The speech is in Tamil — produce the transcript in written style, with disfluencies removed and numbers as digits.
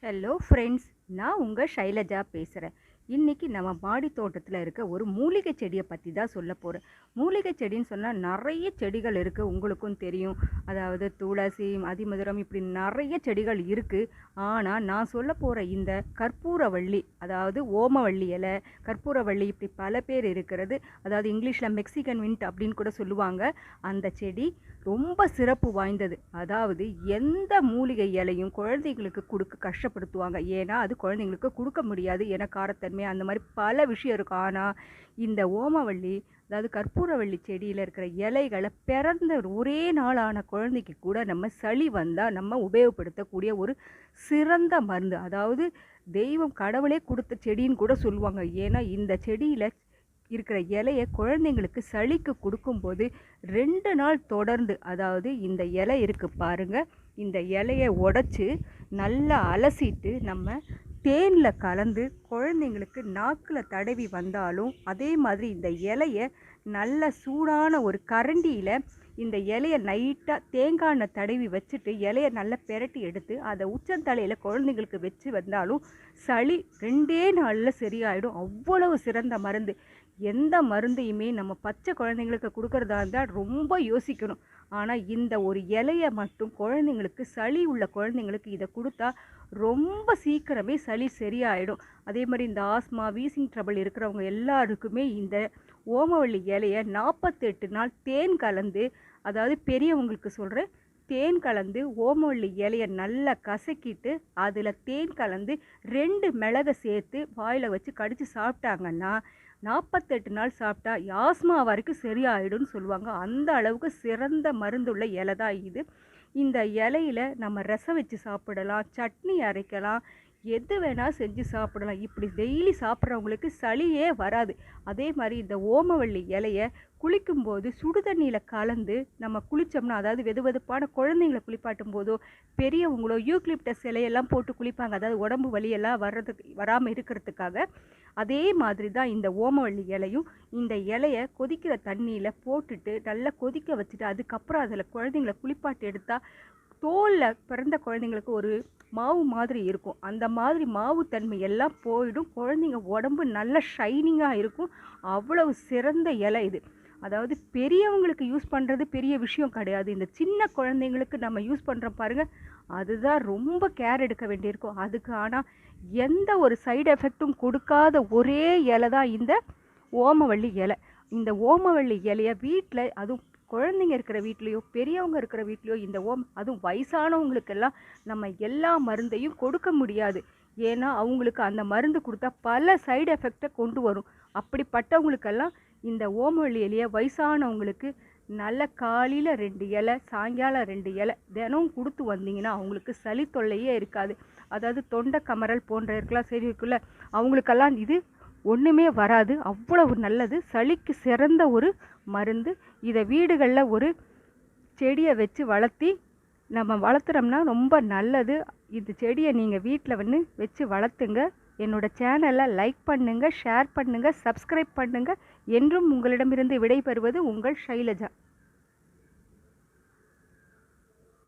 ஹலோ ஃப்ரெண்ட்ஸ், நான் உங்கள் ஷைலஜா பேசுகிறேன். இன்றைக்கி நம்ம மாடி தோட்டத்தில் இருக்க ஒரு மூலிகை செடியை பற்றி தான் சொல்ல போகிறேன். மூலிகை செடின்னு சொன்னால் நிறைய செடிகள் இருக்குது, உங்களுக்கும் தெரியும். அதாவது துளசி, அதிமதுரம், இப்படி நிறைய செடிகள் இருக்குது. ஆனால் நான் சொல்ல போகிற இந்த கற்பூரவள்ளி, அதாவது ஓமவள்ளி இலை, கற்பூரவள்ளி, இப்படி பல பேர் இருக்கிறது. அதாவது இங்கிலீஷில் மெக்சிகன் மின்ட் அப்படின்னு கூட சொல்லுவாங்க. அந்த செடி ரொம்ப சிறப்பு வாய்ந்தது. அதாவது எந்த மூலிகை இலையும் குழந்தைங்களுக்கு கொடுக்க கஷ்டப்படுத்துவாங்க. ஏன்னா அது குழந்தைங்களுக்கு கொடுக்க முடியாது, ஏன்னா காரத்தன்மை அந்த மாதிரி பல விஷயம் இருக்கும். ஆனால் இந்த ஓமவள்ளி, அதாவது கற்பூரவள்ளி செடியில் இருக்கிற இலைகளை பிறந்த ஒரே நாளான குழந்தைக்கு கூட நம்ம சளி வந்தால் நம்ம உபயோகப்படுத்தக்கூடிய ஒரு சிறந்த மருந்து. அதாவது தெய்வம் கடவுளே கொடுத்த செடின்னு கூட சொல்லுவாங்க. ஏன்னா இந்த செடியில் இருக்கிற இலையை குழந்தைங்களுக்கு சளிக்கு கொடுக்கும்போது 2 நாள் தொடர்ந்து, அதாவது இந்த இலை இருக்குது பாருங்கள், இந்த இலையை உடைச்சி நல்லா அலசிட்டு நம்ம தேனில் கலந்து குழந்தைங்களுக்கு நாக்கில் தடவி வந்தாலும், அதே மாதிரி இந்த இலையை நல்ல சூடான ஒரு கரண்டியில் இந்த இலையை நைட்டாக தேங்காய் எண்ணெய் தடவி வச்சுட்டு இலையை நல்லா பெரட்டி எடுத்து அதை உச்சந்தலையில் குழந்தைங்களுக்கு வச்சு வந்தாலும் சளி 2 நாளில் சரியாயிடும். அவ்வளவு சிறந்த மருந்து. எந்த மருந்தையுமே நம்ம பச்சை குழந்தைங்களுக்கு கொடுக்கறதா இருந்தால் ரொம்ப யோசிக்கணும். ஆனால் இந்த ஒரு இலையை மட்டும் குழந்தைங்களுக்கு, சளி உள்ள குழந்தைங்களுக்கு இதை கொடுத்தா ரொம்ப சீக்கிரமே சளி சரியாயிடும். அதே மாதிரி இந்த ஆஸ்மா, வீசிங் ட்ரபிள் இருக்கிறவங்க எல்லாருக்குமே இந்த ஓமவள்ளி இலையை 48 நாள் தேன் கலந்து, அதாவது பெரியவங்களுக்கு சொல்கிறேன், தேன் கலந்து ஓமவள்ளி இலையை நல்லா கசக்கிட்டு அதில் தேன் கலந்து 2 மிளகை சேர்த்து வாயில் வச்சு கடித்து சாப்பிட்டாங்கன்னா 48 நாள் சாப்பிட்டா ஆஸ்மா வரைக்கும் சரியாயிடும்னு சொல்லுவாங்க. அந்த அளவுக்கு சிறந்த மருந்துள்ள இலை தான் இது. இந்த இலையில நம்ம ரசம் வச்சு சாப்பிடலாம், சட்னி அரைக்கலாம், எது வேணால் செஞ்சு சாப்பிடலாம். இப்படி டெய்லி சாப்பிட்றவங்களுக்கு சளியே வராது. அதே மாதிரி இந்த ஓமவள்ளி இலையை குளிக்கும்போது சுடு தண்ணியில் கலந்து நம்ம குளித்தோம்னா, அதாவது வெது வெதுப்பான குழந்தைங்களை குளிப்பாட்டும் போதோ, பெரியவங்களோ யூக்லிப்டஸ் இலையெல்லாம் போட்டு குளிப்பாங்க, அதாவது உடம்பு வலியெல்லாம் வராமல் இருக்கிறதுக்காக. அதே மாதிரி தான் இந்த ஓமவள்ளி இலையும். இந்த இலையை கொதிக்கிற தண்ணியில் போட்டுட்டு நல்லா கொதிக்க வச்சுட்டு அதுக்கப்புறம் அதில் குழந்தைங்களை குளிப்பாட்டி எடுத்தால் தோலில் பிறந்த குழந்தைங்களுக்கு ஒரு மாவு மாதிரி இருக்கும். அந்த மாதிரி மாவு தன்மை எல்லாம் போயிடும். குழந்தைங்க உடம்பு நல்ல ஷைனிங்காக இருக்கும். அவ்வளவு சிறந்த இலை இது. அதாவது பெரியவங்களுக்கு யூஸ் பண்ணுறது பெரிய விஷயம் கிடையாது. இந்த சின்ன குழந்தைங்களுக்கு நம்ம யூஸ் பண்ணுறோம் பாருங்கள், அதுதான் ரொம்ப கேர் எடுக்க வேண்டியிருக்கும். அதுக்கு ஆனால் எந்த ஒரு சைடு எஃபெக்டும் கொடுக்காத ஒரே இலை தான் இந்த ஓமவள்ளி இலை. இந்த ஓமவள்ளி இலையை வீட்டில், அதுவும் குழந்தைங்க இருக்கிற வீட்லேயோ பெரியவங்க இருக்கிற வீட்லேயோ, இந்த அதுவும் வயசானவங்களுக்கெல்லாம் நம்ம எல்லா மருந்தையும் கொடுக்க முடியாது. ஏன்னா அவங்களுக்கு அந்த மருந்து கொடுத்தா பல சைடு எஃபெக்டை கொண்டு வரும். அப்படிப்பட்டவங்களுக்கெல்லாம் இந்த ஓமவள்ளி இலையை வயசானவங்களுக்கு நல்ல காலையில் 2 இலை, சாயங்காலம் 2 இலை தினம் கொடுத்து வந்தீங்கன்னா அவங்களுக்கு சளி தொல்லையே இருக்காது. அதாவது தொண்டை கமறல் போன்ற இருக்கலாம், சரி இருக்குல்ல, அவங்களுக்கெல்லாம் இது ஒன்றுமே வராது. அவ்வளவு நல்லது, சளிக்கு சிறந்த ஒரு மருந்து. இதை வீடுகளில் ஒரு செடியை வச்சு நம்ம வளர்த்துறோம்னா ரொம்ப நல்லது. இந்த செடியை நீங்கள் வீட்டில் வச்சு வளர்த்துங்க. என்னோடய சேனலை லைக் பண்ணுங்கள், ஷேர் பண்ணுங்கள், சப்ஸ்கிரைப் பண்ணுங்கள். என்றும் உங்களிடமிருந்து விடைபெறுவது உங்கள் ஷைலஜா.